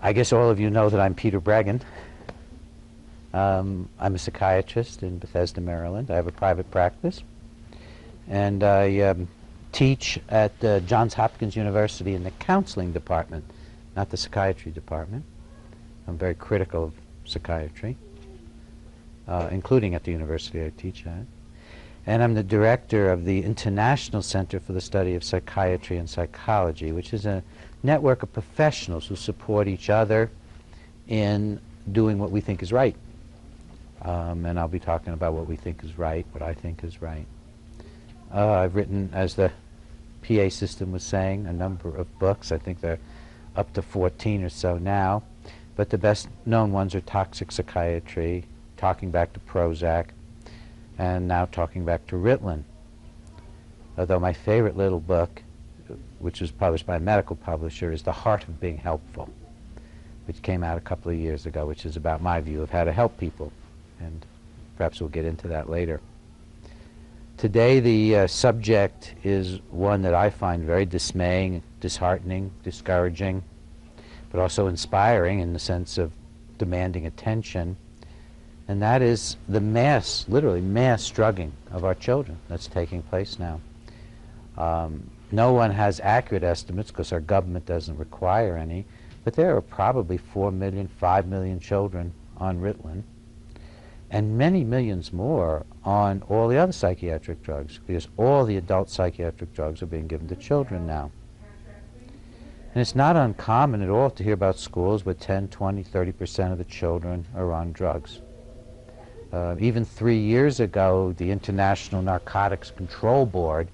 I guess all of you know that I'm Peter Breggin. I'm a psychiatrist in Bethesda, Maryland. I have a private practice, and I teach at Johns Hopkins University in the counseling department, not the psychiatry department. I'm very critical of psychiatry, including at the university I teach at. And I'm the director of the International Center for the Study of Psychiatry and Psychology, which is a network of professionals who support each other in doing what we think is right. And I'll be talking about what we think is right, what I think is right. I've written, as the PA system was saying, a number of books. I think they're up to 14 or so now. But the best known ones are Toxic Psychiatry, Talking Back to Prozac, and now Talking Back to Ritalin. Although my favorite little book, which was published by a medical publisher, is The Heart of Being Helpful, which came out a couple of years ago, which is about my view of how to help people. And perhaps we'll get into that later. Today the subject is one that I find very dismaying, disheartening, discouraging, but also inspiring in the sense of demanding attention. And that is the mass, literally mass drugging of our children that's taking place now. No one has accurate estimates because our government doesn't require any, but there are probably 4 million, 5 million children on Ritalin, and many millions more on all the other psychiatric drugs, because all the adult psychiatric drugs are being given to children now. And it's not uncommon at all to hear about schools where 10, 20, 30% of the children are on drugs. Even 3 years ago, the International Narcotics Control Board,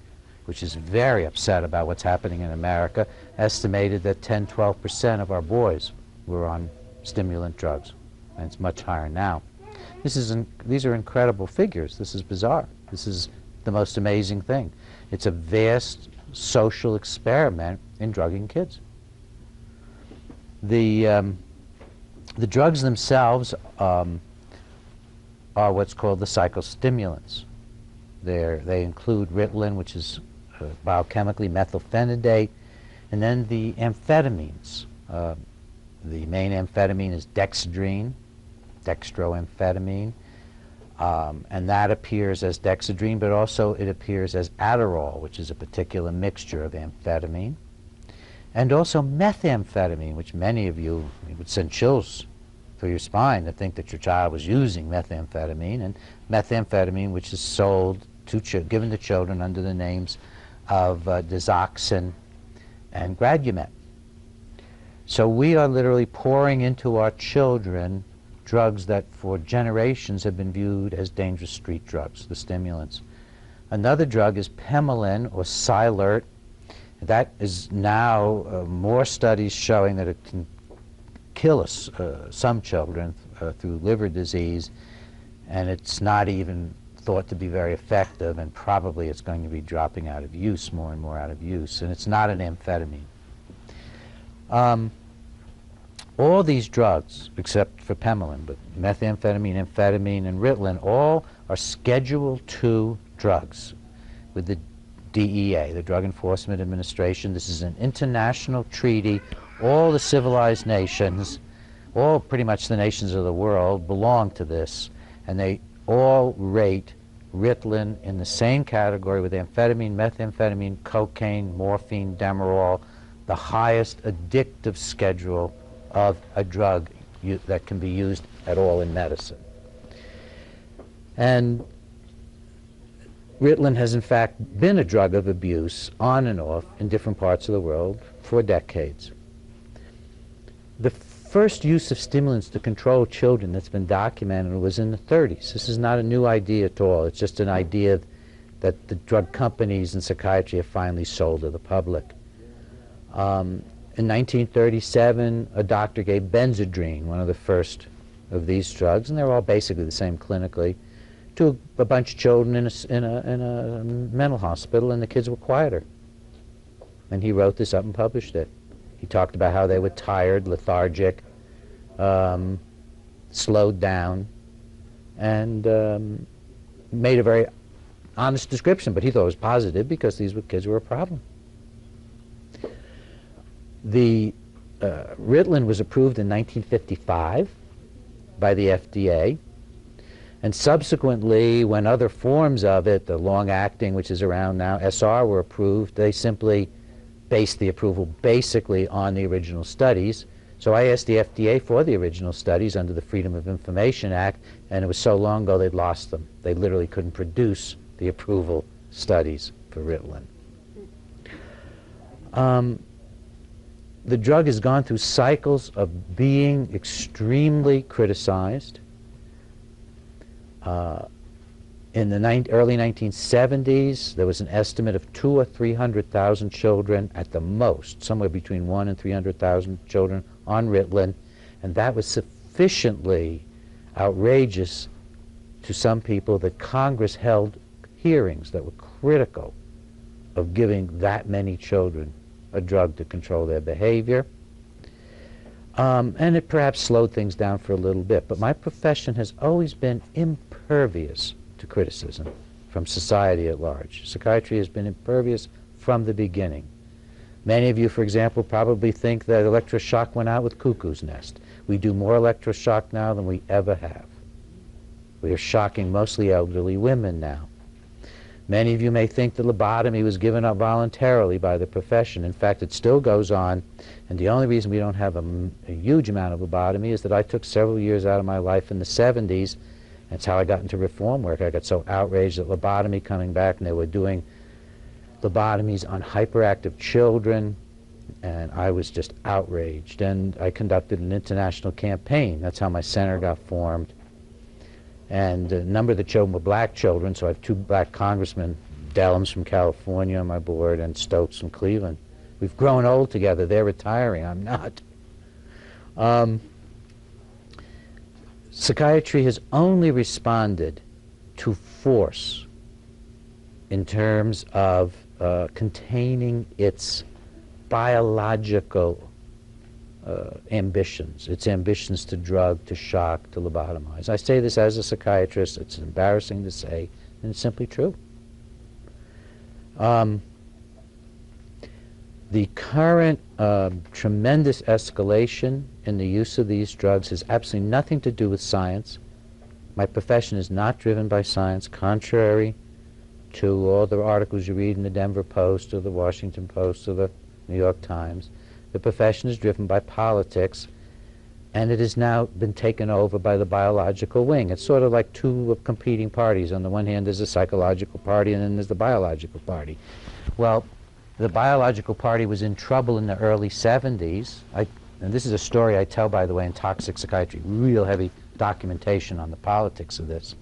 which is very upset about what's happening in America, estimated that 10, 12% of our boys were on stimulant drugs. And it's much higher now. These are incredible figures. This is bizarre. This is the most amazing thing. It's a vast social experiment in drugging kids. The drugs themselves are what's called the psychostimulants. They include Ritalin, which is biochemically methylphenidate, and then the amphetamines. The main amphetamine is dexedrine, dextroamphetamine, and that appears as dexedrine, but also it appears as Adderall, which is a particular mixture of amphetamine, and also methamphetamine, which many of you, it would send chills through your spine to think that your child was using methamphetamine, and methamphetamine, which is sold to given to children under the names of Dizoxin and Gradumet. So we are literally pouring into our children drugs that for generations have been viewed as dangerous street drugs, the stimulants. Another drug is Pemelin or Silert. That is now more studies showing that it can kill some children through liver disease, and it's not even thought to be very effective, and probably it's going to be dropping out of use, more and more out of use, and it's not an amphetamine. All these drugs, except for Pemelin, but methamphetamine, amphetamine, and Ritalin, all are Schedule II drugs with the DEA, the Drug Enforcement Administration. This is an international treaty. All the civilized nations, pretty much the nations of the world, belong to this, and they all rate Ritalin in the same category with amphetamine, methamphetamine, cocaine, morphine, Demerol, the highest addictive schedule of a drug that can be used at all in medicine. And Ritalin has in fact been a drug of abuse on and off in different parts of the world for decades. The first use of stimulants to control children that's been documented was in the 30s. This is not a new idea at all. It's just an idea that the drug companies and psychiatry have finally sold to the public. In 1937, a doctor gave Benzedrine, one of the first of these drugs, and they're all basically the same clinically, to a bunch of children in a mental hospital, and the kids were quieter. And he wrote this up and published it. He talked about how they were tired, lethargic, slowed down, and made a very honest description, but he thought it was positive because these kids were a problem. The Ritalin was approved in 1955 by the FDA, and subsequently, when other forms of it, the long-acting, which is around now, SR, were approved, they simply based the approval basically on the original studies. So I asked the FDA for the original studies under the Freedom of Information Act, and it was so long ago they'd lost them. They literally couldn't produce the approval studies for Ritalin. The drug has gone through cycles of being extremely criticized. In the early 1970s, there was an estimate of 200,000 or 300,000 children at the most, somewhere between 100,000 and 300,000 children on Ritalin, and that was sufficiently outrageous to some people that Congress held hearings that were critical of giving that many children a drug to control their behavior. And it perhaps slowed things down for a little bit, but my profession has always been impervious to criticism from society at large. Psychiatry has been impervious from the beginning. Many of you, for example, probably think that electroshock went out with cuckoo's nest. We do more electroshock now than we ever have. We are shocking mostly elderly women now. Many of you may think that lobotomy was given up voluntarily by the profession. In fact, it still goes on, and the only reason we don't have a huge amount of lobotomy is that I took several years out of my life in the 70s. That's how I got into reform work. I got so outraged at lobotomy coming back, and they were doing lobotomies on hyperactive children, and I was just outraged. And I conducted an international campaign. That's how my center got formed. And a number of the children were black children, so I have two black congressmen, Dellums from California on my board and Stokes from Cleveland. We've grown old together. They're retiring. I'm not. Psychiatry has only responded to force in terms of containing its biological ambitions, its ambitions to drug, to shock, to lobotomize. I say this as a psychiatrist. It's embarrassing to say, and it's simply true. The current tremendous escalation in the use of these drugs has absolutely nothing to do with science. My profession is not driven by science, contrary to all the articles you read in the Denver Post or the Washington Post or the New York Times. The profession is driven by politics, and it has now been taken over by the biological wing. It's sort of like two competing parties. On the one hand, there's a psychological party, and then there's the biological party. Well, the biological party was in trouble in the early 70s. And this is a story I tell, by the way, in Toxic Psychiatry, real heavy documentation on the politics of this.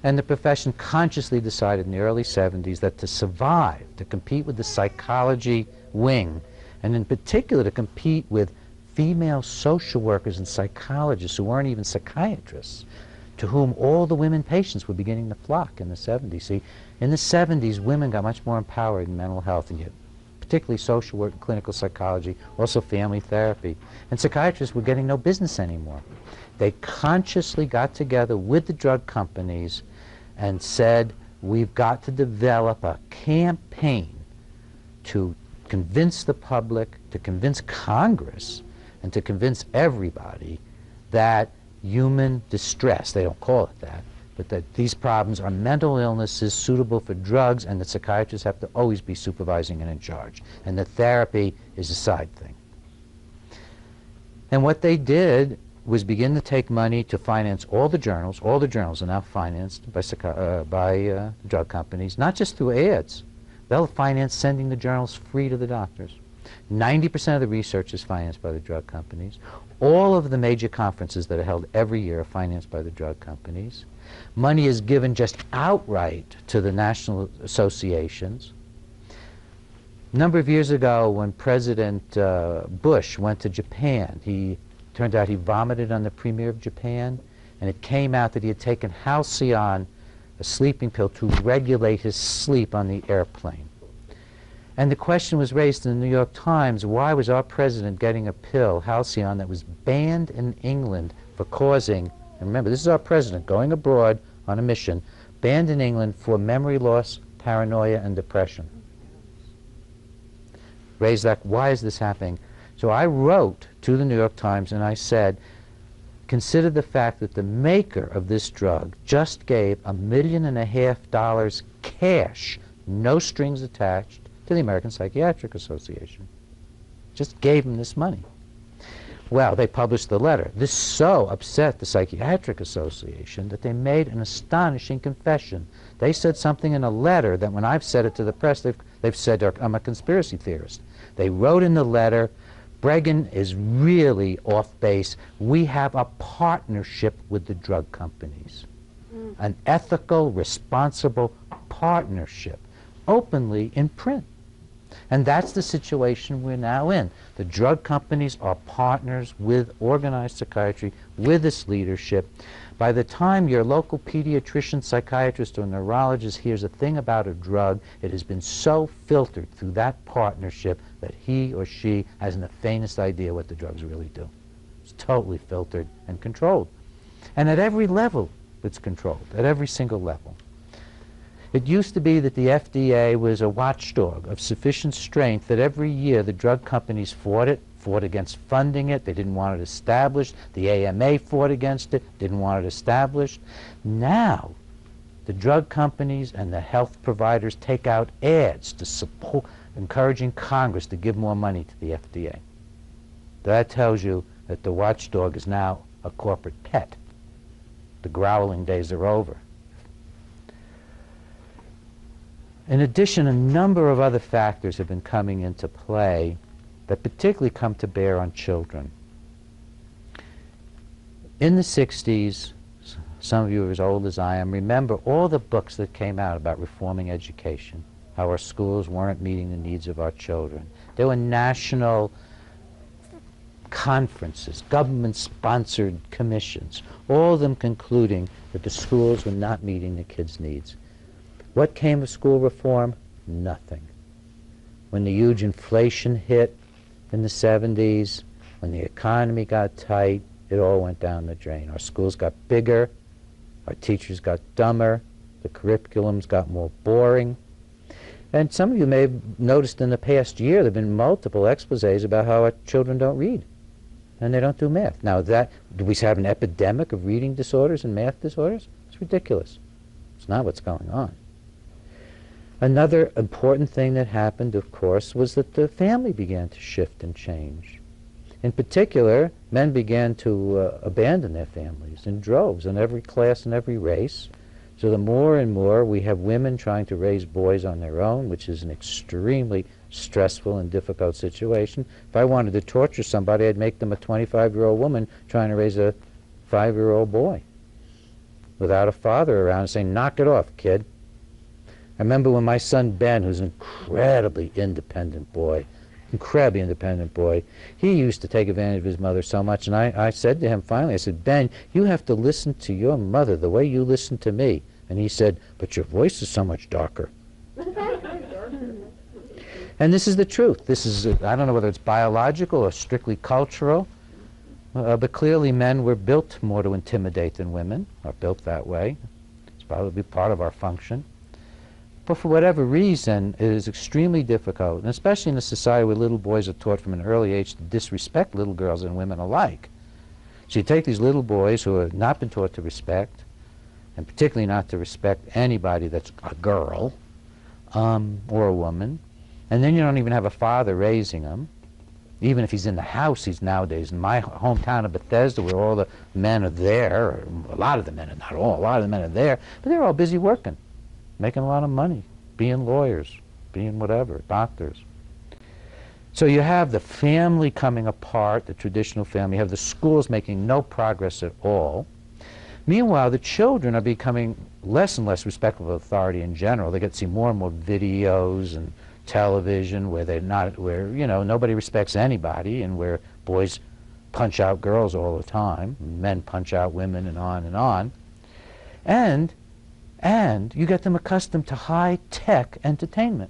And the profession consciously decided in the early 70s that to survive, to compete with the psychology wing, and in particular to compete with female social workers and psychologists who weren't even psychiatrists, to whom all the women patients were beginning to flock in the 70s. See, in the 70s, women got much more empowered in mental health, and yet particularly social work and clinical psychology, also family therapy. And psychiatrists were getting no business anymore. They consciously got together with the drug companies and said, we've got to develop a campaign to convince the public, to convince Congress, and to convince everybody that human distress, they don't call it that, but that these problems are mental illnesses suitable for drugs, and that psychiatrists have to always be supervising and in charge, and that therapy is a side thing. And what they did was begin to take money to finance all the journals. All the journals are now financed by drug companies, not just through ads. They'll finance sending the journals free to the doctors. 90% of the research is financed by the drug companies. All of the major conferences that are held every year are financed by the drug companies. Money is given just outright to the national associations. A number of years ago, when President Bush went to Japan, turned out he vomited on the premier of Japan, and it came out that he had taken Halcyon, a sleeping pill, to regulate his sleep on the airplane. And the question was raised in the New York Times, why was our president getting a pill, Halcyon, that was banned in England for causing, and remember, this is our president going abroad on a mission, banned in England for memory loss, paranoia, and depression. Raised that, why is this happening? So I wrote to the New York Times and I said, consider the fact that the maker of this drug just gave $1.5 million cash, no strings attached, to the American Psychiatric Association. Just gave them this money. Well, they published the letter. This so upset the Psychiatric Association that they made an astonishing confession. They said something in a letter that when I've said it to the press, they've said I'm a conspiracy theorist. They wrote in the letter, Breggin is really off base. We have a partnership with the drug companies. An ethical, responsible partnership, openly in print. And that's the situation we're now in. The drug companies are partners with organized psychiatry, with its leadership. By the time your local pediatrician, psychiatrist, or neurologist hears a thing about a drug, it has been so filtered through that partnership that he or she hasn't the faintest idea what the drugs really do. It's totally filtered and controlled. And at every level, it's controlled, at every single level. It used to be that the FDA was a watchdog of sufficient strength that every year the drug companies fought against funding it, they didn't want it established, the AMA fought against it, didn't want it established. Now, the drug companies and the health providers take out ads to support, encouraging Congress to give more money to the FDA. That tells you that the watchdog is now a corporate pet. The growling days are over. In addition, a number of other factors have been coming into play that particularly come to bear on children. In the 60s, some of you are as old as I am, remember all the books that came out about reforming education, how our schools weren't meeting the needs of our children. There were national conferences, government-sponsored commissions, all of them concluding that the schools were not meeting the kids' needs. What came of school reform? Nothing. When the huge inflation hit in the 70s, when the economy got tight, it all went down the drain. Our schools got bigger, our teachers got dumber, the curriculums got more boring. And some of you may have noticed in the past year there have been multiple exposés about how our children don't read and they don't do math. Now, do we have an epidemic of reading disorders and math disorders? It's ridiculous. It's not what's going on. Another important thing that happened, of course, was that the family began to shift and change. In particular, men began to abandon their families in droves in every class and every race. So the more and more we have women trying to raise boys on their own, which is an extremely stressful and difficult situation. If I wanted to torture somebody, I'd make them a 25-year-old woman trying to raise a 5-year-old boy without a father around saying, knock it off, kid. I remember when my son Ben, who's an incredibly independent boy, he used to take advantage of his mother so much, and I said to him finally, I said, Ben, you have to listen to your mother the way you listen to me. And he said, but your voice is so much darker. And this is the truth. This is, I don't know whether it's biological or strictly cultural, but clearly men were built more to intimidate than women, are built that way. It's probably part of our function. But for whatever reason, it is extremely difficult, and especially in a society where little boys are taught from an early age to disrespect little girls and women alike. So you take these little boys who have not been taught to respect, and particularly not to respect anybody that's a girl or a woman, and then you don't even have a father raising them. Even if he's in the house, he's nowadays in my hometown of Bethesda, where all the men are there, or a lot of the men, not all, a lot of the men are there, but they're all busy working, making a lot of money, being lawyers, being whatever, doctors. So you have the family coming apart, the traditional family. You have the schools making no progress at all. Meanwhile, the children are becoming less and less respectful of authority in general. They get to see more and more videos and television where they're not, where, you know, nobody respects anybody, and where boys punch out girls all the time, men punch out women, and on and on. And you get them accustomed to high-tech entertainment.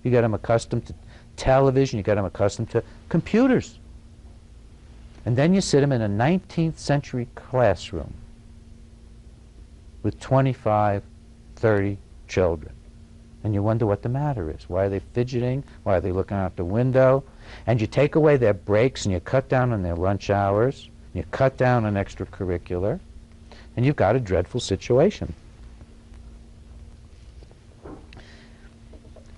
You get them accustomed to television, you get them accustomed to computers. And then you sit them in a 19th century classroom with 25, 30 children. And you wonder what the matter is. Why are they fidgeting? Why are they looking out the window? And you take away their breaks and you cut down on their lunch hours, you cut down on extracurricular, and you've got a dreadful situation.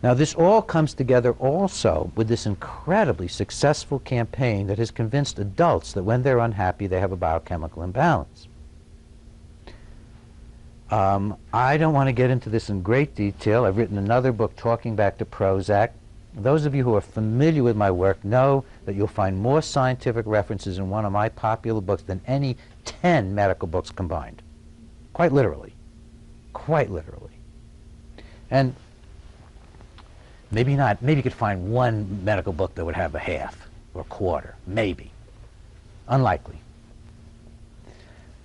Now, this all comes together also with this incredibly successful campaign that has convinced adults that when they're unhappy, they have a biochemical imbalance. I don't want to get into this in great detail. I've written another book talking back to Prozac. Those of you who are familiar with my work know that you'll find more scientific references in one of my popular books than any 10 medical books combined. Quite literally. Quite literally. And maybe not. Maybe you could find one medical book that would have a half or a quarter. Maybe. Unlikely.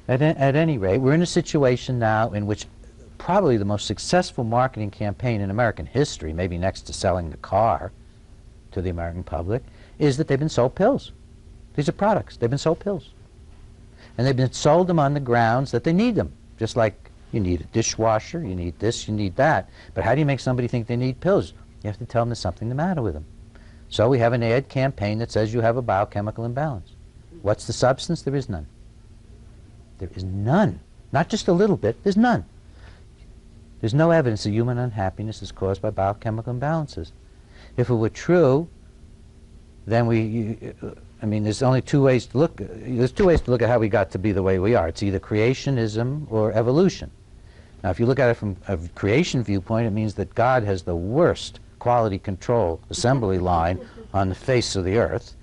At any rate, we're in a situation now in which probably the most successful marketing campaign in American history, maybe next to selling the car to the American public, is that they've been sold pills. These are products. They've been sold pills. And they've been sold them on the grounds that they need them. Just like you need a dishwasher, you need this, you need that. But how do you make somebody think they need pills? You have to tell them there's something the matter with them. So we have an ad campaign that says you have a biochemical imbalance. What's the substance? There is none. There is none. Not just a little bit, there's none. There's no evidence that human unhappiness is caused by biochemical imbalances. If it were true, then I mean, there's only two ways to look. There's two ways to look at how we got to be the way we are. It's either creationism or evolution. Now, if you look at it from a creation viewpoint, it means that God has the worst quality control assembly line on the face of the earth,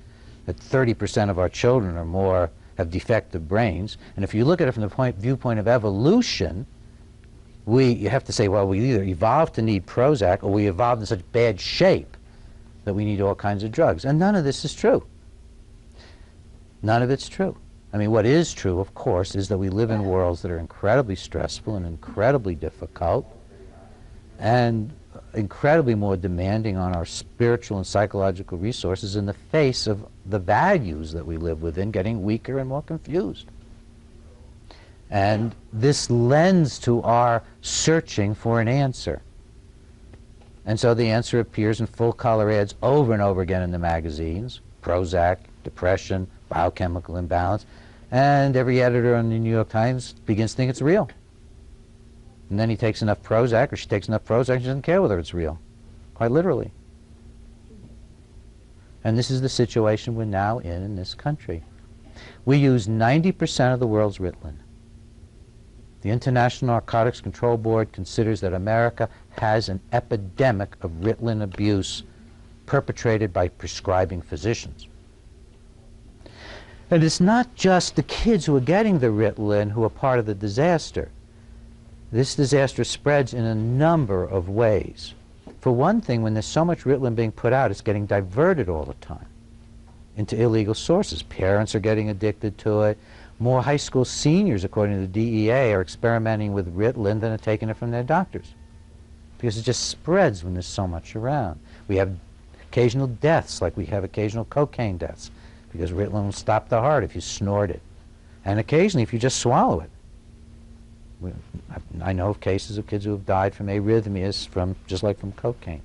that 30% of our children or more have defective brains. And if you look at it from the viewpoint of evolution, you have to say, well, we either evolved to need Prozac or we evolved in such bad shape that we need all kinds of drugs. And none of this is true. None of it's true. I mean, what is true, of course, is that we live in worlds that are incredibly stressful and incredibly difficult and incredibly more demanding on our spiritual and psychological resources in the face of the values that we live within getting weaker and more confused. And this lends to our searching for an answer. And so the answer appears in full-color ads over and over again in the magazines. Prozac, depression, biochemical imbalance. And every editor in the New York Times begins to think it's real. And then he takes enough Prozac, or she takes enough Prozac, and she doesn't care whether it's real. Quite literally. And this is the situation we're now in this country. We use 90% of the world's Ritalin. The International Narcotics Control Board considers that America has an epidemic of Ritalin abuse perpetrated by prescribing physicians. And it's not just the kids who are getting the Ritalin who are part of the disaster. This disaster spreads in a number of ways. For one thing, when there's so much Ritalin being put out, it's getting diverted all the time into illegal sources. Parents are getting addicted to it. More high school seniors, according to the DEA, are experimenting with Ritalin than are taking it from their doctors, because it just spreads when there's so much around. We have occasional deaths, like we have occasional cocaine deaths, because Ritalin will stop the heart if you snort it, and occasionally if you just swallow it. I know of cases of kids who have died from arrhythmias just like from cocaine.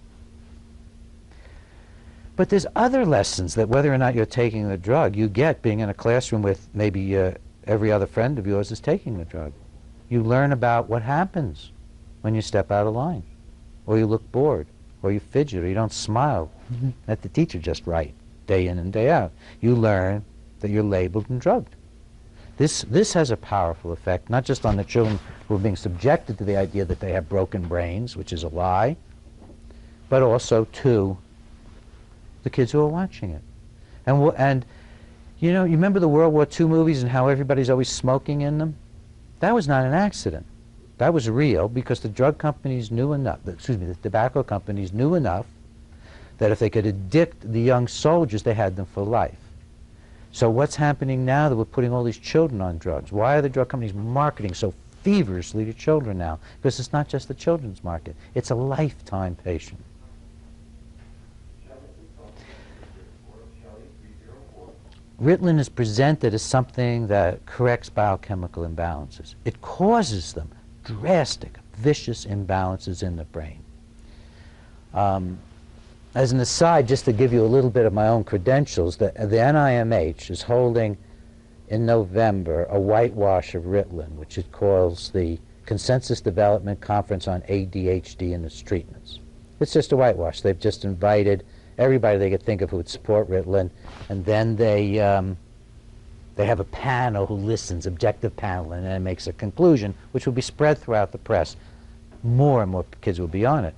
But there's other lessons that whether or not you're taking the drug, you get being in a classroom with maybe every other friend of yours is taking the drug. You learn about what happens when you step out of line, or you look bored, or you fidget, or you don't smile at the teacher just right, day in and day out. You learn that you're labeled and drugged. This has a powerful effect, not just on the children who are being subjected to the idea that they have broken brains, which is a lie, but also to the kids who are watching it. And you know, you remember the World War II movies and how everybody's always smoking in them? That was not an accident. That was real because the drug companies knew enough, the tobacco companies knew enough that if they could addict the young soldiers, they had them for life. So what's happening now that we're putting all these children on drugs? Why are the drug companies marketing so feverishly to children now? Because it's not just the children's market. It's a lifetime patient. Ritalin is presented as something that corrects biochemical imbalances. It causes them, drastic, vicious imbalances in the brain. as an aside, just to give you a little bit of my own credentials, the NIMH is holding in November a whitewash of Ritalin, which it calls the Consensus Development Conference on ADHD and its Treatments. It's just a whitewash. They've just invited everybody they could think of who would support Ritalin, and then they have a panel who listens, objective panel, and then makes a conclusion, which will be spread throughout the press. More and more kids will be on it.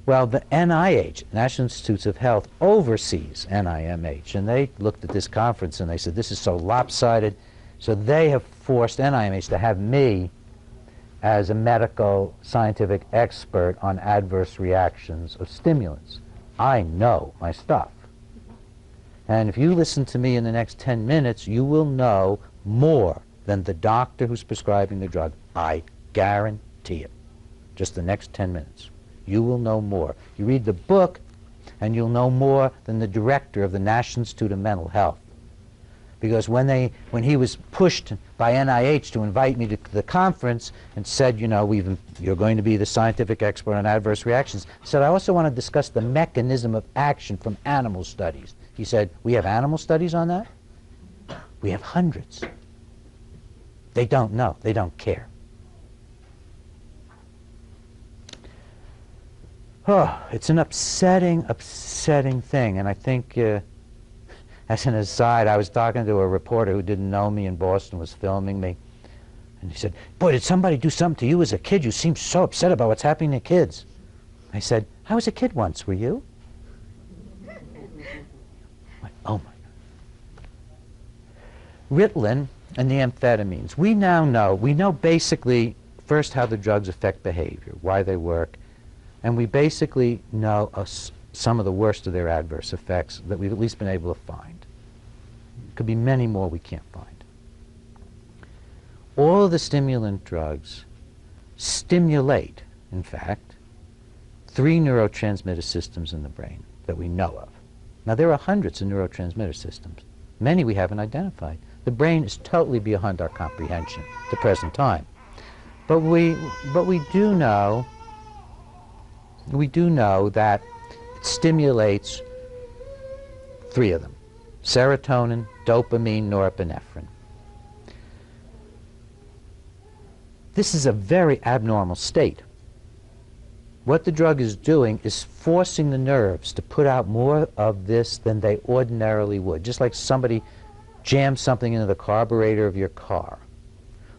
Well, the NIH, National Institutes of Health, oversees NIMH, and they looked at this conference and they said, this is so lopsided, so they have forced NIMH to have me as a medical scientific expert on adverse reactions of stimulants. I know my stuff. And if you listen to me in the next 10 minutes, you will know more than the doctor who's prescribing the drug. I guarantee it. Just the next 10 minutes. You will know more. You read the book, and you'll know more than the director of the National Institute of Mental Health. Because when he was pushed by NIH to invite me to the conference and said, you know, you're going to be the scientific expert on adverse reactions, I said, I also want to discuss the mechanism of action from animal studies. He said, we have animal studies on that? We have hundreds. They don't know. They don't care. Oh, it's an upsetting thing. And I think, as an aside, I was talking to a reporter who didn't know me in Boston, was filming me. And he said, boy, did somebody do something to you as a kid? You seem so upset about what's happening to kids. I said, I was a kid once, were you? Like, oh my God. Ritalin and the amphetamines. We know basically first how the drugs affect behavior, why they work, and we basically know some of the worst of their adverse effects that we've at least been able to find. Could be many more we can't find. All of the stimulant drugs stimulate, in fact, 3 neurotransmitter systems in the brain that we know of. Now, there are hundreds of neurotransmitter systems. Many we haven't identified. The brain is totally beyond our comprehension at the present time. But we do know that it stimulates 3 of them: serotonin, dopamine, norepinephrine. This is a very abnormal state. What the drug is doing is forcing the nerves to put out more of this than they ordinarily would, just like somebody jammed something into the carburetor of your car,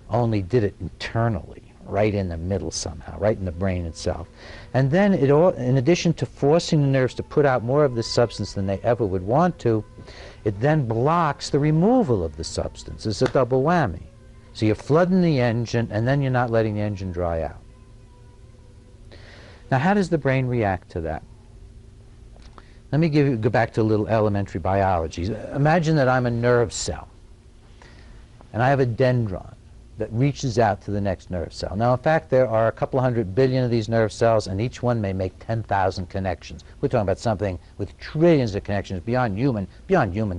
only did it internally, right in the middle somehow, right in the brain itself. And then in addition to forcing the nerves to put out more of this substance than they ever would want to, it then blocks the removal of the substance. It's a double whammy. So you're flooding the engine, and then you're not letting the engine dry out. Now, how does the brain react to that? Let me go back to a little elementary biology. Imagine that I'm a nerve cell, and I have a dendron that reaches out to the next nerve cell. Now, in fact, there are a couple 100 billion of these nerve cells, and each one may make 10,000 connections. We're talking about something with trillions of connections beyond human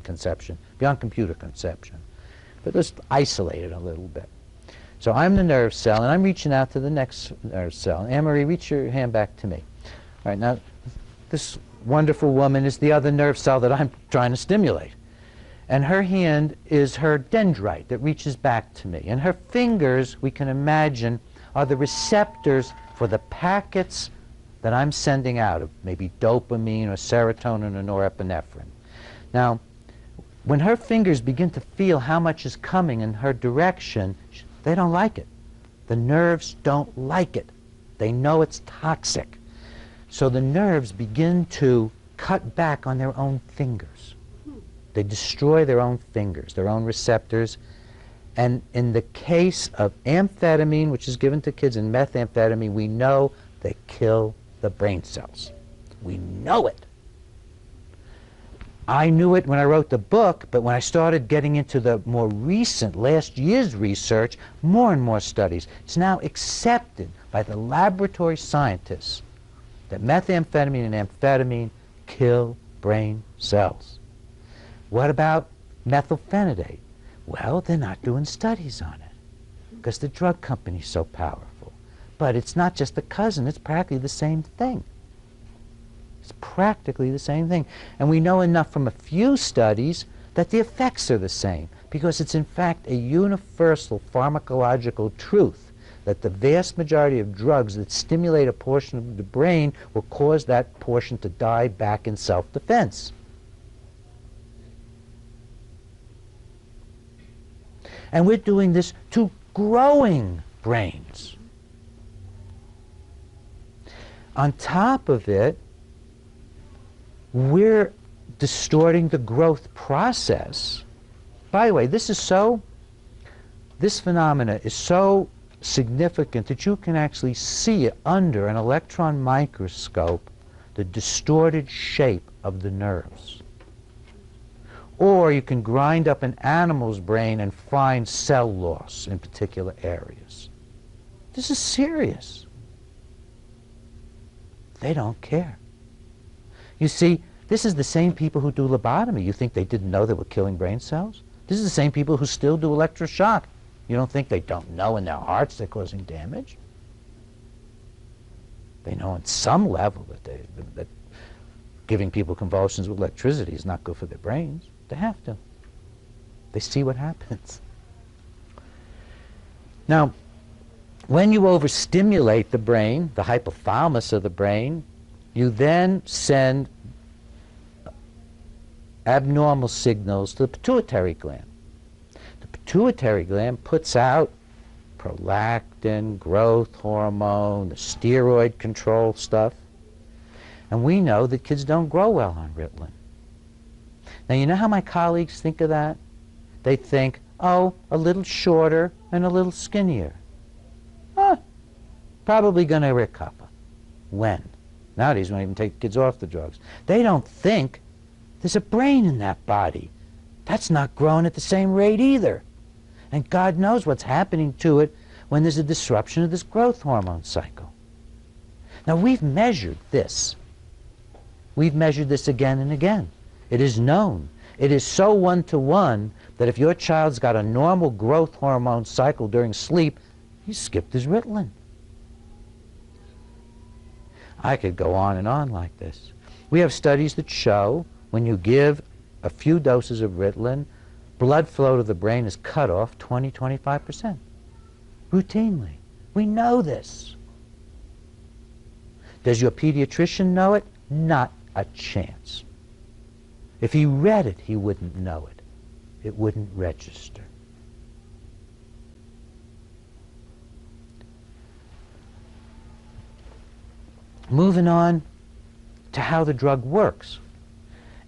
conception, beyond computer conception. But let's isolate it a little bit. So I'm the nerve cell, and I'm reaching out to the next nerve cell. Anne-Marie, reach your hand back to me. All right, now, this wonderful woman is the other nerve cell that I'm trying to stimulate. And her hand is her dendrite that reaches back to me. And her fingers, we can imagine, are the receptors for the packets that I'm sending out of maybe dopamine or serotonin or norepinephrine. Now, when her fingers begin to feel how much is coming in her direction, they don't like it. The nerves don't like it. They know it's toxic. So the nerves begin to cut back on their own fingers. They destroy their own fingers, their own receptors. And in the case of amphetamine, which is given to kids, and methamphetamine, we know they kill the brain cells. We know it. I knew it when I wrote the book, but when I started getting into the more recent, last year's research, more and more studies, it's now accepted by the laboratory scientists that methamphetamine and amphetamine kill brain cells. What about methylphenidate? Well, they're not doing studies on it because the drug company's so powerful. But it's not just a cousin, it's practically the same thing. It's practically the same thing. And we know enough from a few studies that the effects are the same, because it's in fact a universal pharmacological truth that the vast majority of drugs that stimulate a portion of the brain will cause that portion to die back in self-defense. And we're doing this to growing brains. On top of it, we're distorting the growth process. By the way, this phenomena is so significant that you can actually see it under an electron microscope, the distorted shape of the nerves. Or you can grind up an animal's brain and find cell loss in particular areas. This is serious. They don't care. You see, this is the same people who do lobotomy. You think they didn't know they were killing brain cells? This is the same people who still do electroshock. You don't think they don't know in their hearts they're causing damage? They know on some level that giving people convulsions with electricity is not good for their brains. They have to. They see what happens. Now, when you overstimulate the brain, the hypothalamus of the brain, you then send abnormal signals to the pituitary gland. The pituitary gland puts out prolactin, growth hormone, the steroid control stuff. And we know that kids don't grow well on Ritalin. Now, you know how my colleagues think of that? They think, oh, a little shorter and a little skinnier. Probably going to recover. When? Nowadays, we don't even take kids off the drugs. They don't think there's a brain in that body. That's not growing at the same rate either. And God knows what's happening to it when there's a disruption of this growth hormone cycle. Now, we've measured this. We've measured this again and again. It is known. It is so one-to-one that if your child's got a normal growth hormone cycle during sleep, he skipped his Ritalin. I could go on and on like this. We have studies that show when you give a few doses of Ritalin, blood flow to the brain is cut off 20–25%. Routinely. We know this. Does your pediatrician know it? Not a chance. If he read it, he wouldn't know it. It wouldn't register. Moving on to how the drug works.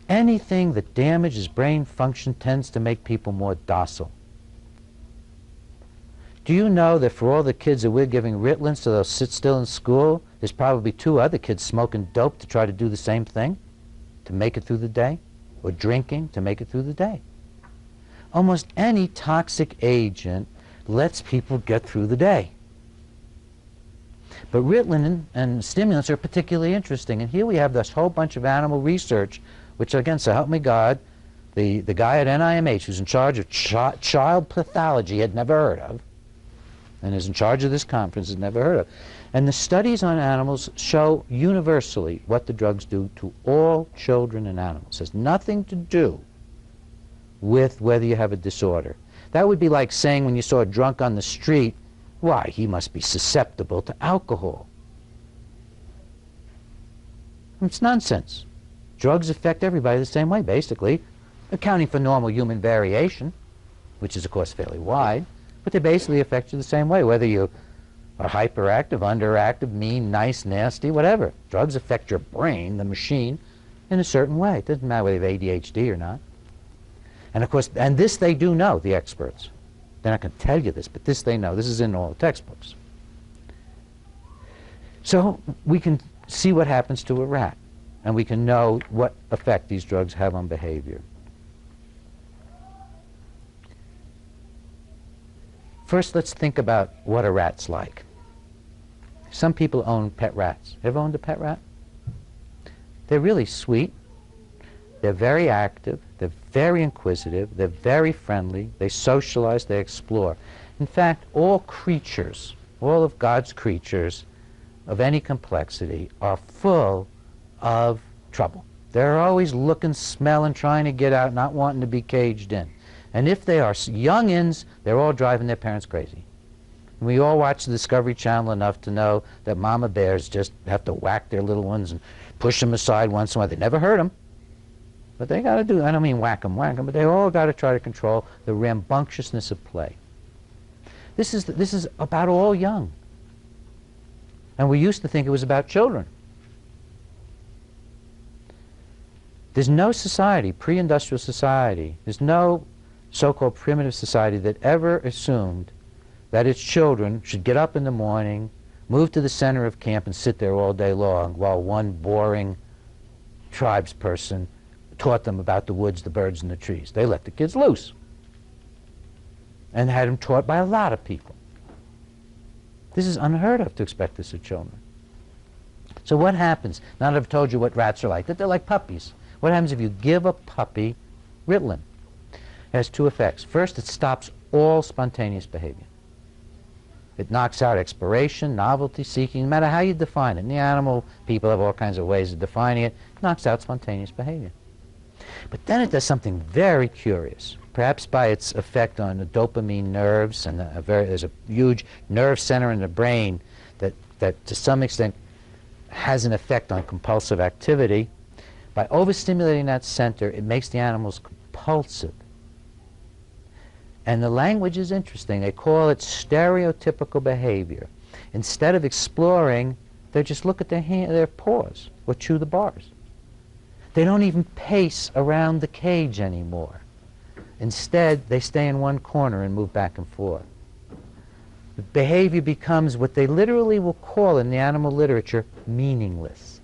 Anything that damages brain function tends to make people more docile. Do you know that for all the kids that we're giving Ritalin so they'll sit still in school, there's probably 2 other kids smoking dope to try to do the same thing, to make it through the day, or drinking to make it through the day? Almost any toxic agent lets people get through the day. But Ritalin and stimulants are particularly interesting. And here we have this whole bunch of animal research, which again, so help me God, the guy at NIMH who's in charge of child pathology had never heard of, and is in charge of this conference had never heard of. And the studies on animals show universally what the drugs do to all children and animals. It has nothing to do with whether you have a disorder. That would be like saying when you saw a drunk on the street, why, he must be susceptible to alcohol. It's nonsense. Drugs affect everybody the same way, basically, accounting for normal human variation, which is, of course, fairly wide, but they basically affect you the same way, whether you are hyperactive, underactive, mean, nice, nasty, whatever. Drugs affect your brain, the machine, in a certain way. It doesn't matter whether you have ADHD or not. And, of course, and this they do know, the experts. They're not going to tell you this, but this they know. This is in all the textbooks. So we can see what happens to a rat, and we can know what effect these drugs have on behavior. First, let's think about what a rat's like. Some people own pet rats. Ever owned a pet rat? They're really sweet. They're very active. They're very inquisitive. They're very friendly. They socialize. They explore. In fact, all creatures, all of God's creatures of any complexity are full of trouble. They're always looking, smelling, trying to get out, not wanting to be caged in. And if they are youngins, they're all driving their parents crazy. And we all watch the Discovery Channel enough to know that mama bears just have to whack their little ones and push them aside once in a while. They never hurt them, but they got to do, I don't mean whack them, but they all got to try to control the rambunctiousness of play. This is about all young. And we used to think it was about children. There's no society, pre-industrial society, there's no so-called primitive society that ever assumed that its children should get up in the morning, move to the center of camp and sit there all day long while one boring tribesperson taught them about the woods, the birds, and the trees. They let the kids loose and had them taught by a lot of people. This is unheard of to expect this of children. So what happens? Now that I've told you what rats are like, that they're like puppies. What happens if you give a puppy Ritalin? It has two effects. First, it stops all spontaneous behavior. It knocks out exploration, novelty seeking, no matter how you define it. And the animal people have all kinds of ways of defining it. It knocks out spontaneous behavior. But then it does something very curious, perhaps by its effect on the dopamine nerves, and there's a huge nerve center in the brain that to some extent has an effect on compulsive activity. By overstimulating that center, it makes the animals compulsive. And the language is interesting. They call it stereotypical behavior. Instead of exploring, they just look at their paws or chew the bars. They don't even pace around the cage anymore. Instead, they stay in one corner and move back and forth. The behavior becomes what they literally will call in the animal literature meaningless,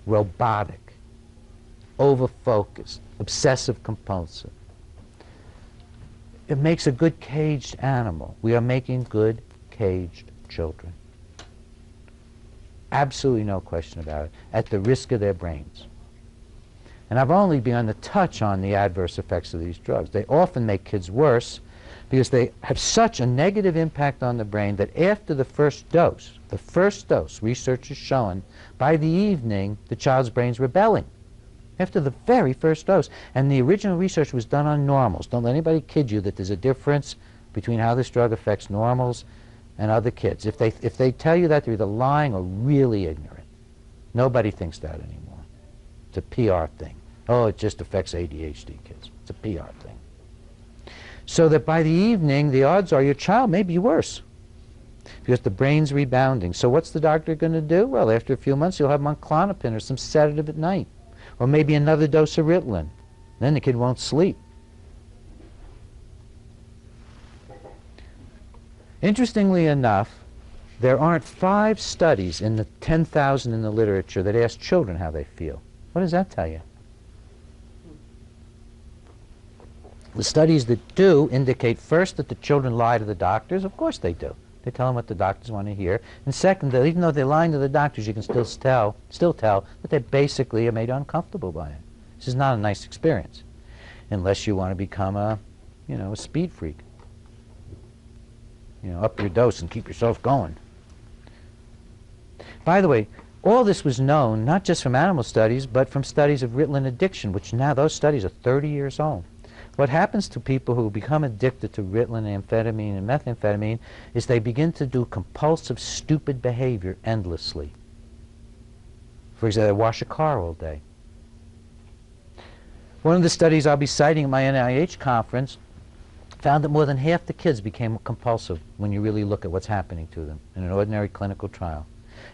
robotic, over-focused, obsessive-compulsive. It makes a good caged animal. We are making good caged children. Absolutely no question about it, at the risk of their brains. And I've only begun to touch on the adverse effects of these drugs. They often make kids worse because they have such a negative impact on the brain that after the first dose, research has shown, by the evening, the child's brain's rebelling. After the very first dose. And the original research was done on normals. Don't let anybody kid you that there's a difference between how this drug affects normals and other kids. If they tell you that, they're either lying or really ignorant. Nobody thinks that anymore. It's a PR thing. Oh, it just affects ADHD kids. It's a PR thing. So that by the evening, the odds are your child may be worse because the brain's rebounding. So what's the doctor going to do? Well, after a few months, you'll have him on Klonopin or some sedative at night, or maybe another dose of Ritalin. Then the kid won't sleep. Interestingly enough, there aren't 5 studies in the 10,000 in the literature that ask children how they feel. What does that tell you? The studies that do indicate first that the children lie to the doctors. Of course they do. They tell them what the doctors want to hear. And second, that even though they're lying to the doctors, you can still tell that they basically are made uncomfortable by it. This is not a nice experience, unless you want to become a speed freak. Up your dose and keep yourself going. By the way, all this was known not just from animal studies, but from studies of Ritalin addiction, which now those studies are 30 years old. What happens to people who become addicted to Ritalin, amphetamine, and methamphetamine is they begin to do compulsive, stupid behavior endlessly. For example, they wash a car all day. One of the studies I'll be citing at my NIH conference found that more than half the kids became compulsive when you really look at what's happening to them in an ordinary clinical trial.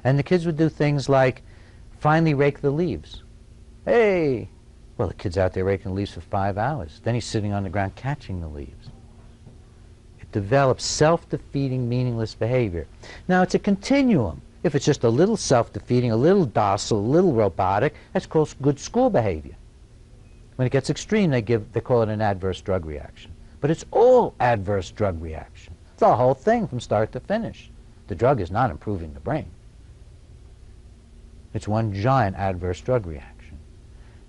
And the kids would do things like finally rake the leaves. Hey! Well, the kid's out there raking the leaves for 5 hours. Then he's sitting on the ground catching the leaves. It develops self-defeating, meaningless behavior. Now, it's a continuum. If it's just a little self-defeating, a little docile, a little robotic, that's called good school behavior. When it gets extreme, they call it an adverse drug reaction. But it's all adverse drug reaction. The whole thing from start to finish. The drug is not improving the brain. It's one giant adverse drug reaction.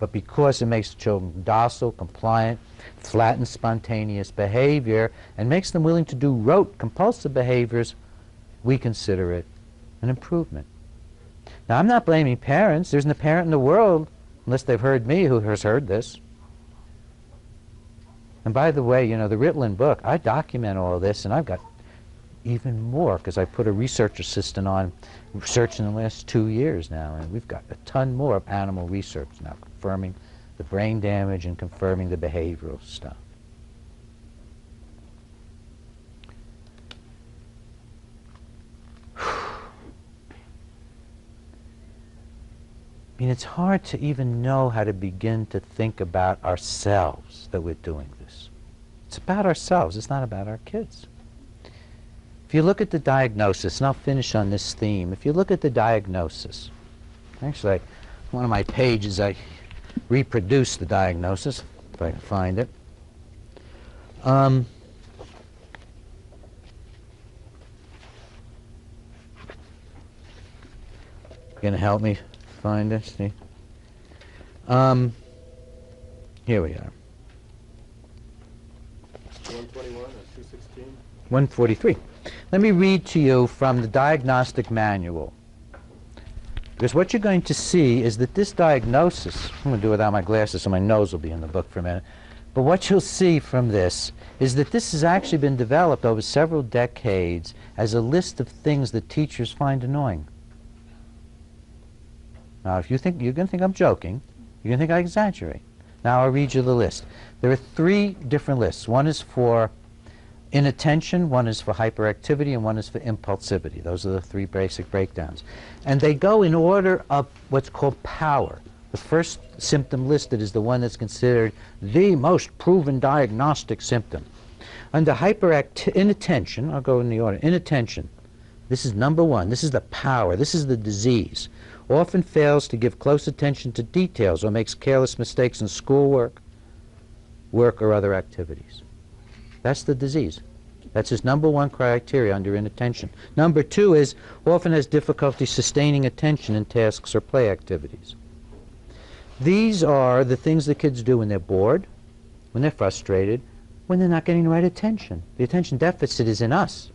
But because it makes children docile, compliant, flattens spontaneous behavior, and makes them willing to do rote, compulsive behaviors, we consider it an improvement. Now, I'm not blaming parents. There isn't a parent in the world, unless they've heard me, who has heard this. And by the way, you know, the Ritalin book, I document all of this, and I've got even more, because I put a research assistant on research in the last 2 years now, and we've got a ton more of animal research now, confirming the brain damage and confirming the behavioral stuff. I mean, it's hard to even know how to begin to think about ourselves that we're doing this. It's about ourselves. It's not about our kids. If you look at the diagnosis, and I'll finish on this theme, if you look at the diagnosis, actually, one of my pages, I reproduce the diagnosis, if I can find it. Going to help me find it? See? Here we are. 121 or 216? 143. Let me read to you from the diagnostic manual. Because what you're going to see is that this diagnosis, I'm going to do it without my glasses so my nose will be in the book for a minute, but what you'll see from this is that this has actually been developed over several decades as a list of things that teachers find annoying. Now, if you think, you're going to think I'm joking, you're going to think I exaggerate. Now I'll read you the list. There are 3 different lists. One is for inattention, one is for hyperactivity, and one is for impulsivity. Those are the 3 basic breakdowns. And they go in order of what's called power. The first symptom listed is the one that's considered the most proven diagnostic symptom. Under inattention, I'll go in the order. Inattention, this is number 1. This is the power. This is the disease. Often fails to give close attention to details or makes careless mistakes in schoolwork, work, or other activities. That's the disease. That's his number 1 criteria under inattention. Number 2 is often has difficulty sustaining attention in tasks or play activities. These are the things the kids do when they're bored, when they're frustrated, when they're not getting the right attention. The attention deficit is in us.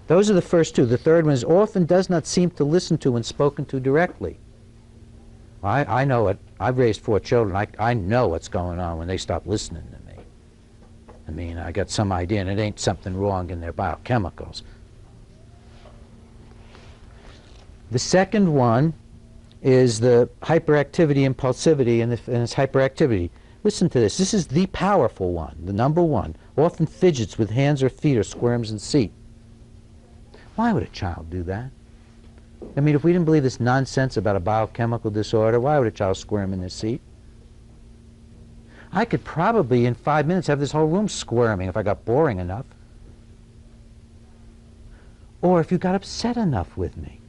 Those are the first 2. The third one is often does not seem to listen to when spoken to directly. I know it. I've raised 4 children. I know what's going on when they stop listening to me. I mean, I got some idea, and it ain't something wrong in their biochemicals. The second one is the hyperactivity, impulsivity, and it's hyperactivity. Listen to this. This is the powerful one, the number 1. Often fidgets with hands or feet or squirms in seat. Why would a child do that? I mean, if we didn't believe this nonsense about a biochemical disorder, why would a child squirm in their seat? I could probably, in 5 minutes, have this whole room squirming if I got boring enough. Or if you got upset enough with me.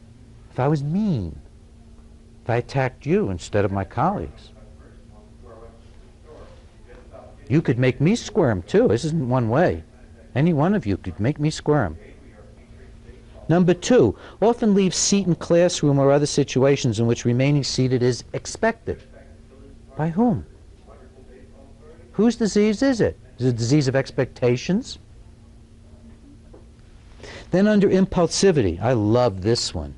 If I was mean. If I attacked you instead of my colleagues. You could make me squirm, too. This isn't one way. Any one of you could make me squirm. Number 2, often leave seat in classroom or other situations in which remaining seated is expected. By whom? Whose disease is it? Is it a disease of expectations? Then under impulsivity, I love this one.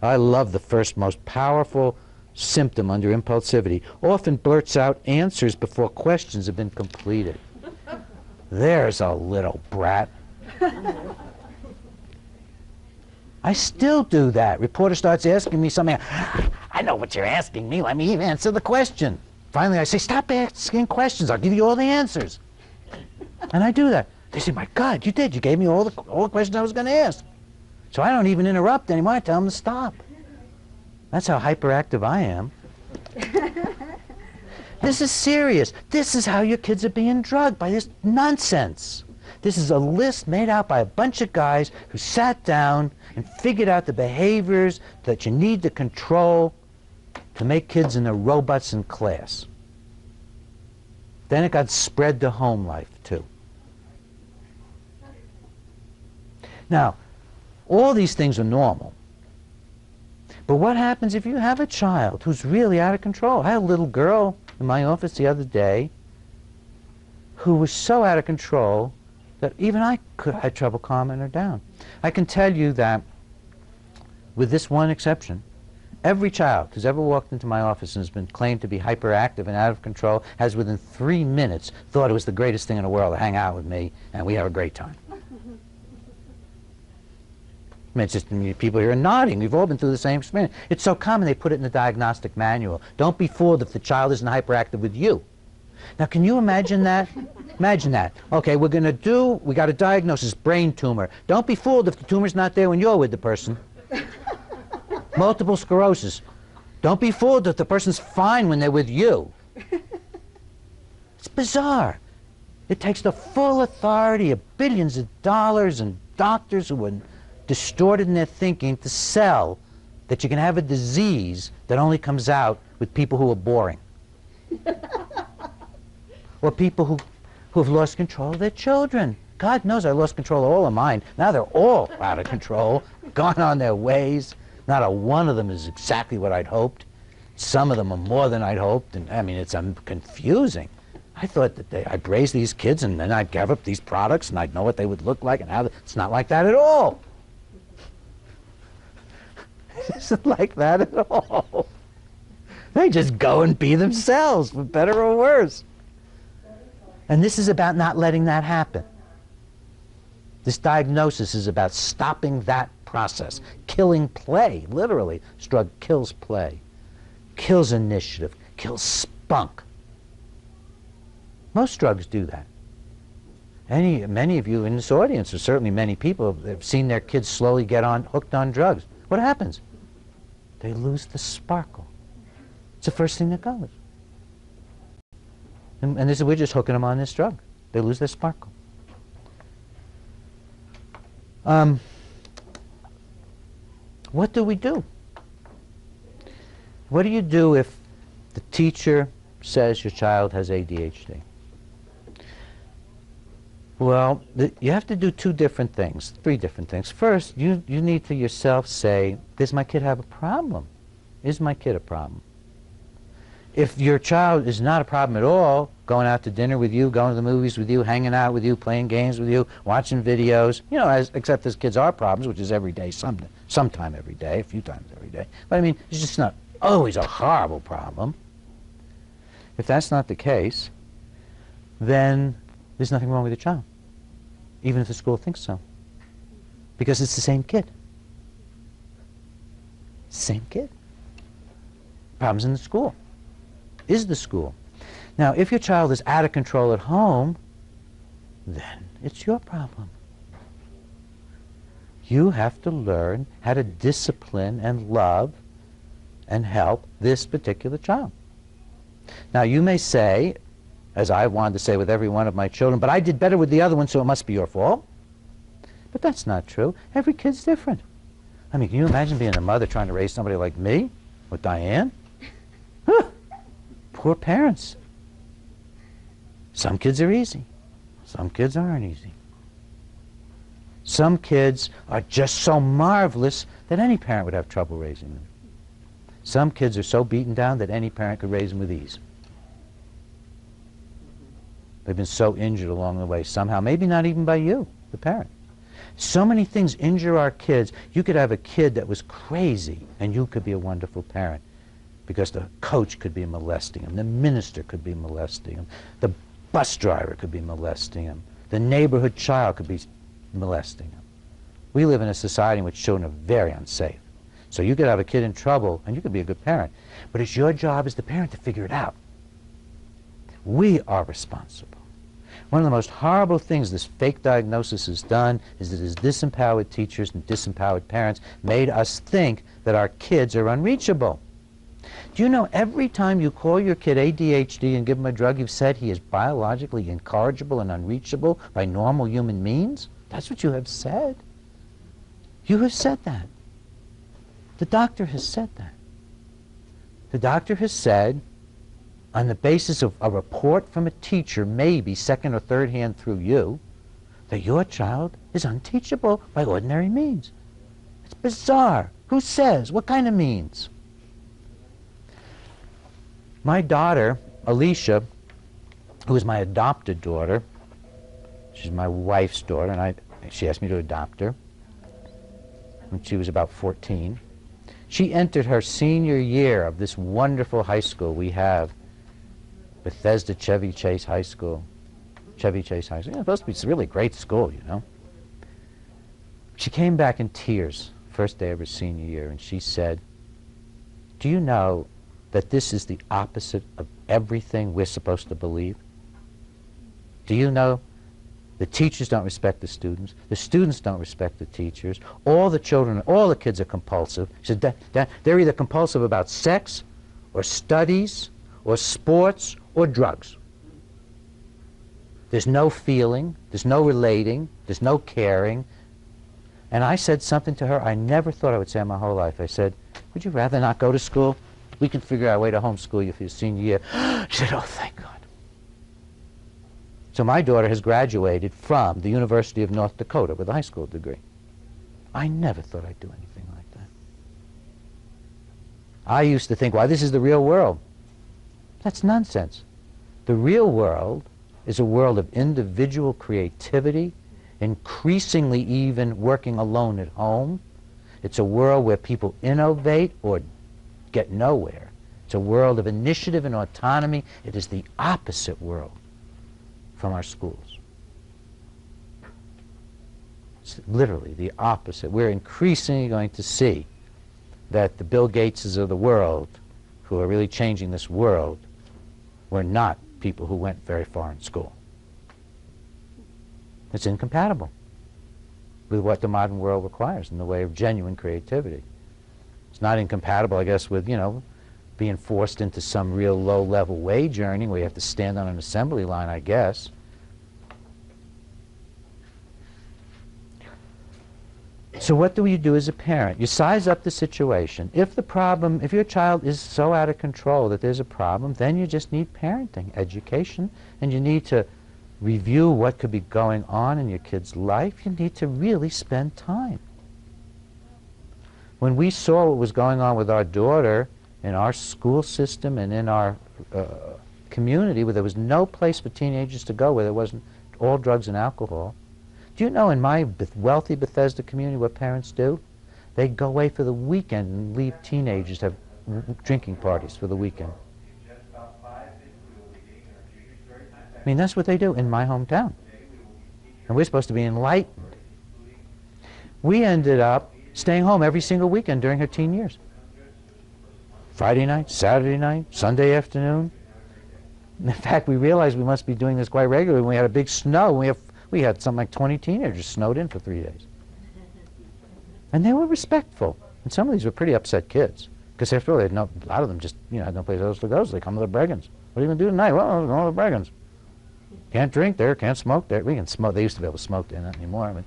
I love the first most powerful symptom under impulsivity. Often blurts out answers before questions have been completed. There's a little brat. I still do that. Reporter starts asking me something. I know what you're asking me. Let me answer the question. Finally, I say, stop asking questions. I'll give you all the answers. And I do that. They say, my God, you did. You gave me all the questions I was going to ask. So I don't even interrupt anymore. I tell them to stop. That's how hyperactive I am. This is serious. This is how your kids are being drugged, by this nonsense. This is a list made out by a bunch of guys who sat down and figured out the behaviors that you need to control to make kids into robots in class. Then it got spread to home life, too. Now, all these things are normal. But what happens if you have a child who's really out of control? I had a little girl in my office the other day who was so out of control that even I had trouble calming her down. I can tell you that with this one exception, every child who's ever walked into my office and has been claimed to be hyperactive and out of control has within 3 minutes thought it was the greatest thing in the world to hang out with me, and we have a great time. I mean, it's just, people here are nodding. We've all been through the same experience. It's so common they put it in the diagnostic manual. Don't be fooled if the child isn't hyperactive with you. Now, can you imagine that? Imagine that. Okay, we got a diagnosis, brain tumor. Don't be fooled if the tumor's not there when you're with the person. Multiple sclerosis. Don't be fooled if the person's fine when they're with you. It's bizarre. It takes the full authority of billions of dollars and doctors who are distorted in their thinking to sell that you can have a disease that only comes out with people who are boring. Or people who've lost control of their children. God knows I lost control of all of mine. Now they're all out of control, gone on their ways. Not a one of them is exactly what I'd hoped. Some of them are more than I'd hoped, and I mean, it's confusing. I thought that I'd raise these kids and then I'd give up these products and I'd know what they would look like and how it's not like that at all. It isn't like that at all. They just go and be themselves, for better or worse. And this is about not letting that happen. This diagnosis is about stopping that process, killing play, literally. This drug kills play, kills initiative, kills spunk. Most drugs do that. Many of you in this audience, or certainly many people, have seen their kids slowly get hooked on drugs. What happens? They lose the sparkle. It's the first thing that goes. And we're just hooking them on this drug. They lose their sparkle. What do we do? What do you do if the teacher says your child has ADHD? Well, you have to do three different things. First, you need to yourself say, does my kid have a problem? Is my kid a problem? If your child is not a problem at all, going out to dinner with you, going to the movies with you, hanging out with you, playing games with you, watching videos, you know, except as kids are problems, which is every day, sometime every day, a few times every day. But I mean, it's just not always a horrible problem. If that's not the case, then there's nothing wrong with the child, even if the school thinks so, because it's the same kid. Same kid. Problems in the school. Is the school. Now, if your child is out of control at home, then it's your problem. You have to learn how to discipline and love and help this particular child. Now, you may say, as I wanted to say with every one of my children, but I did better with the other one, so it must be your fault. But that's not true. Every kid's different. I mean, can you imagine being a mother trying to raise somebody like me, with Diane? Huh. Poor parents. Some kids are easy. Some kids aren't easy. Some kids are just so marvelous that any parent would have trouble raising them. Some kids are so beaten down that any parent could raise them with ease. They've been so injured along the way somehow, maybe not even by you, the parent. So many things injure our kids. You could have a kid that was crazy, and you could be a wonderful parent, because the coach could be molesting him, the minister could be molesting him, the bus driver could be molesting him, the neighborhood child could be molesting him. We live in a society in which children are very unsafe. So you could have a kid in trouble, and you could be a good parent. But it's your job as the parent to figure it out. We are responsible. One of the most horrible things this fake diagnosis has done is that it has disempowered teachers and disempowered parents, made us think that our kids are unreachable. Do you know every time you call your kid ADHD and give him a drug, you've said he is biologically incorrigible and unreachable by normal human means? That's what you have said. You have said that. The doctor has said that. The doctor has said, on the basis of a report from a teacher, maybe second or third hand through you, that your child is unteachable by ordinary means. It's bizarre. Who says? What kind of means? My daughter, Alicia, who is my adopted daughter, she's my wife's daughter, and she asked me to adopt her. when she was about 14. She entered her senior year of this wonderful high school we have, Bethesda Chevy Chase High School. Chevy Chase High School. It's supposed to be a really great school, you know. She came back in tears, first day of her senior year, and she said, "Do you know that this is the opposite of everything we're supposed to believe? Do you know the teachers don't respect the students don't respect the teachers, all the children, all the kids are compulsive." She said, they're either compulsive about sex or studies or sports or drugs. There's no feeling, there's no relating, there's no caring. And I said something to her I never thought I would say in my whole life. I said, "Would you rather not go to school? We can figure out a way to homeschool you for your senior year." She said, "Oh, thank God." So my daughter has graduated from the University of North Dakota with a high school degree. I never thought I'd do anything like that. I used to think, well, this is the real world. That's nonsense. The real world is a world of individual creativity, increasingly even working alone at home. It's a world where people innovate or get nowhere. It's a world of initiative and autonomy. It is the opposite world from our schools. It's literally the opposite. We're increasingly going to see that the Bill Gateses of the world, who are really changing this world, were not people who went very far in school. It's incompatible with what the modern world requires in the way of genuine creativity. It's not incompatible, I guess, with, you know, being forced into some real low-level wage earning where you have to stand on an assembly line, I guess. So what do you do as a parent? You size up the situation. If the problem, if your child is so out of control that there's a problem, then you just need parenting, education, and you need to review what could be going on in your kid's life. You need to really spend time. When we saw what was going on with our daughter in our school system and in our community, where there was no place for teenagers to go, where there wasn't all drugs and alcohol. Do you know in my wealthy Bethesda community what parents do? They go away for the weekend and leave teenagers to have drinking parties for the weekend. I mean, that's what they do in my hometown. And we're supposed to be enlightened. We ended up staying home every single weekend during her teen years. Friday night, Saturday night, Sunday afternoon. In fact, we realized we must be doing this quite regularly when we had a big snow. We had something like 20 teenagers snowed in for 3 days. And they were respectful. And some of these were pretty upset kids. Because after all, they had a lot of them just, you know, had no place else to go, so they come to the Breggins. What are you going to do tonight? Well, I'm going to the Breggins. Can't drink there, can't smoke there. We can smoke. They used to be able to smoke there, not anymore. I mean,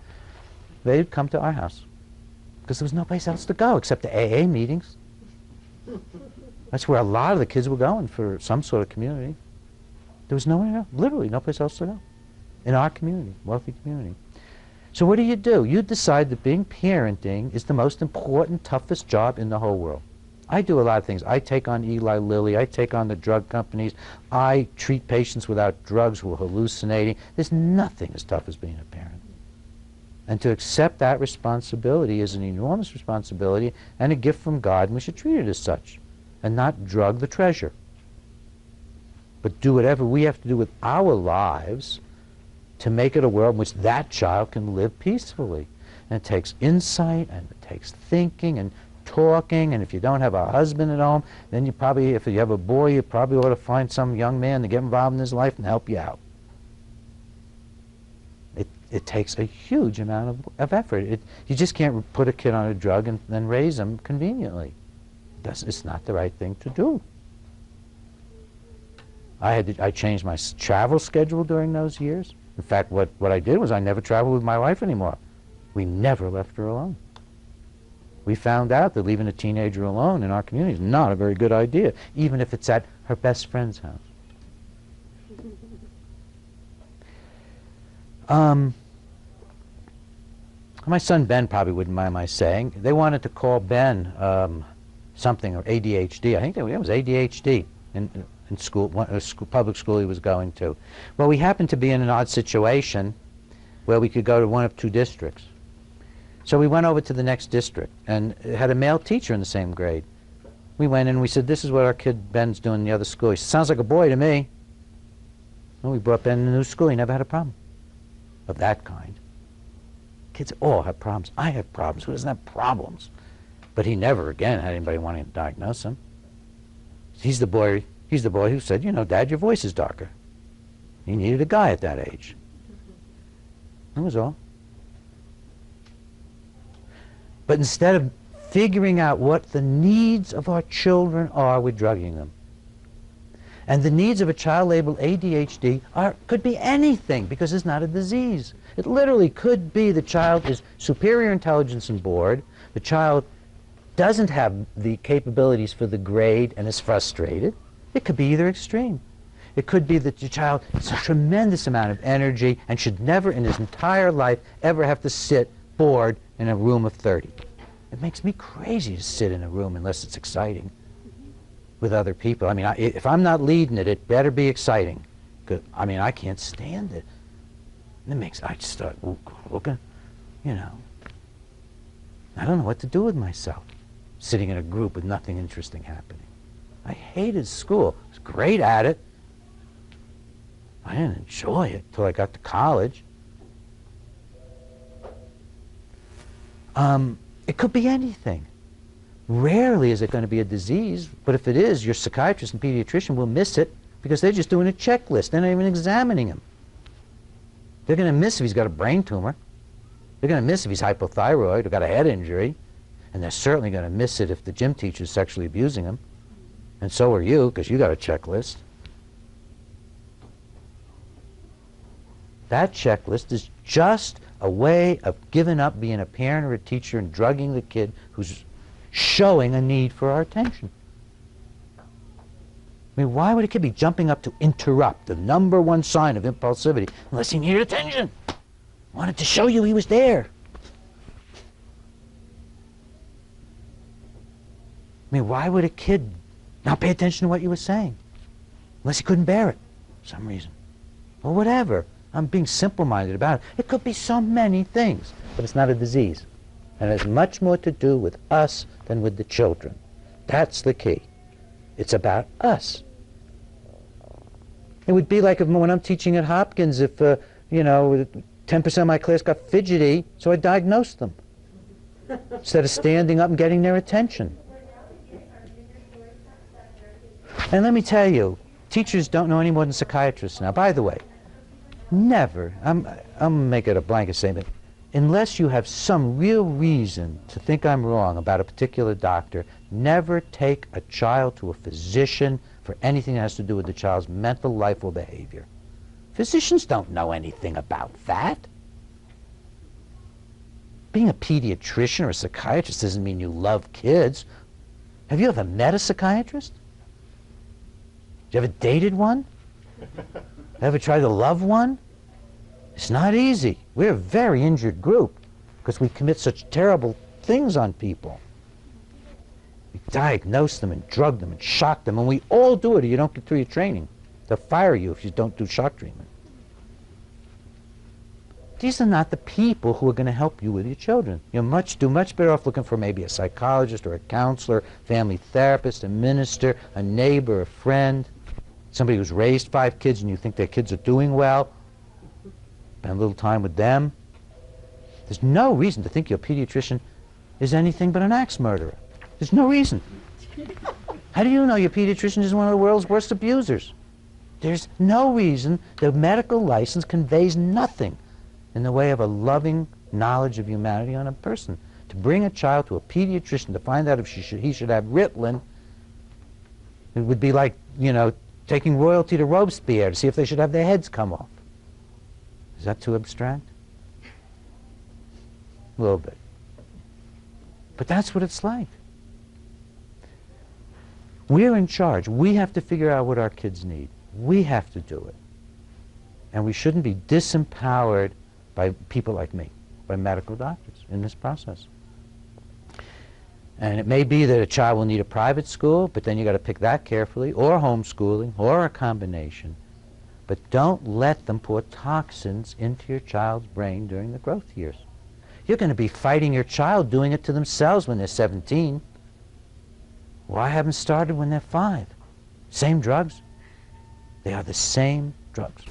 they'd come to our house. Because there was no place else to go except the AA meetings. That's where a lot of the kids were going for some sort of community. There was nowhere else, literally no place else to go in our community, wealthy community. So what do? You decide that being parenting is the most important, toughest job in the whole world. I do a lot of things. I take on Eli Lilly. I take on the drug companies. I treat patients without drugs who are hallucinating. There's nothing as tough as being a parent. And to accept that responsibility is an enormous responsibility and a gift from God, and we should treat it as such and not drug the treasure. But do whatever we have to do with our lives to make it a world in which that child can live peacefully. And it takes insight, and it takes thinking and talking, and if you don't have a husband at home, then you probably, if you have a boy, you probably ought to find some young man to get involved in his life and help you out. It takes a huge amount of effort. You just can't put a kid on a drug and then raise him conveniently. It's not the right thing to do. I changed my travel schedule during those years. In fact, what I did was I never traveled with my wife anymore. We never left her alone. We found out that leaving a teenager alone in our community is not a very good idea, even if it's at her best friend's house. My son Ben probably wouldn't mind my saying. They wanted to call Ben something, or ADHD. I think it was ADHD in school, public school he was going to. Well, we happened to be in an odd situation where we could go to one of two districts. So we went over to the next district, and it had a male teacher in the same grade. We went in and we said, this is what our kid Ben's doing in the other school. He said, sounds like a boy to me. Well, we brought Ben in the new school. He never had a problem of that kind. Kids all have problems. I have problems. Who doesn't have problems? But he never again had anybody wanting to diagnose him. He's the boy who said, you know, Dad, your voice is darker. He needed a guy at that age. That was all. But instead of figuring out what the needs of our children are, we're drugging them. And the needs of a child labeled ADHD could be anything, because it's not a disease. It literally could be the child is superior intelligence and bored, the child doesn't have the capabilities for the grade and is frustrated. It could be either extreme. It could be that the child has a tremendous amount of energy and should never in his entire life ever have to sit bored in a room of 30. It makes me crazy to sit in a room unless it's exciting with other people. I mean, if I'm not leading it, it better be exciting. 'Cause, I mean, I can't stand it. And it makes, I just start looking, you know. I don't know what to do with myself, sitting in a group with nothing interesting happening. I hated school. I was great at it. I didn't enjoy it till I got to college. It could be anything. Rarely is it going to be a disease, but if it is, your psychiatrist and pediatrician will miss it because they're just doing a checklist. They're not even examining him. They're going to miss if he's got a brain tumor. They're going to miss if he's hypothyroid or got a head injury. And they're certainly going to miss it if the gym teacher's sexually abusing him. And so are you, because you got a checklist. That checklist is just a way of giving up being a parent or a teacher and drugging the kid who's showing a need for our attention. I mean, why would a kid be jumping up to interrupt, the #1 sign of impulsivity, unless he needed attention? Wanted to show you he was there. I mean, why would a kid not pay attention to what you were saying? Unless he couldn't bear it for some reason. Or whatever. I'm being simple-minded about it. It could be so many things, but it's not a disease. And it has much more to do with us than with the children. That's the key. It's about us. It would be like when I'm teaching at Hopkins, if, you know, 10% of my class got fidgety, so I diagnosed them. Instead of standing up and getting their attention. And let me tell you, teachers don't know any more than psychiatrists now. By the way, never, I'm making a blanket statement, unless you have some real reason to think I'm wrong about a particular doctor, never take a child to a physician for anything that has to do with the child's mental life or behavior. Physicians don't know anything about that. Being a pediatrician or a psychiatrist doesn't mean you love kids. Have you ever met a psychiatrist? You ever dated one? Ever tried to love one? It's not easy. We're a very injured group because we commit such terrible things on people. We diagnose them and drug them and shock them, and we all do it if you don't get through your training. They'll fire you if you don't do shock treatment. These are not the people who are going to help you with your children. You're do much better off looking for maybe a psychologist or a counselor, family therapist, a minister, a neighbor, a friend, somebody who's raised 5 kids and you think their kids are doing well. Spend a little time with them. There's no reason to think your pediatrician is anything but an axe murderer. There's no reason. How do you know your pediatrician is one of the world's worst abusers? There's no reason. The medical license conveys nothing in the way of a loving knowledge of humanity on a person. To bring a child to a pediatrician to find out if he should have Ritalin, it would be like, you know, taking royalty to Robespierre to see if they should have their heads come off. Is that too abstract? A little bit. But that's what it's like. We're in charge. We have to figure out what our kids need. We have to do it. And we shouldn't be disempowered by people like me, by medical doctors in this process. And it may be that a child will need a private school, but then you got to pick that carefully, or homeschooling, or a combination. But don't let them pour toxins into your child's brain during the growth years. You're going to be fighting your child doing it to themselves when they're 17. Why haven't started when they're 5? Same drugs? They are the same drugs.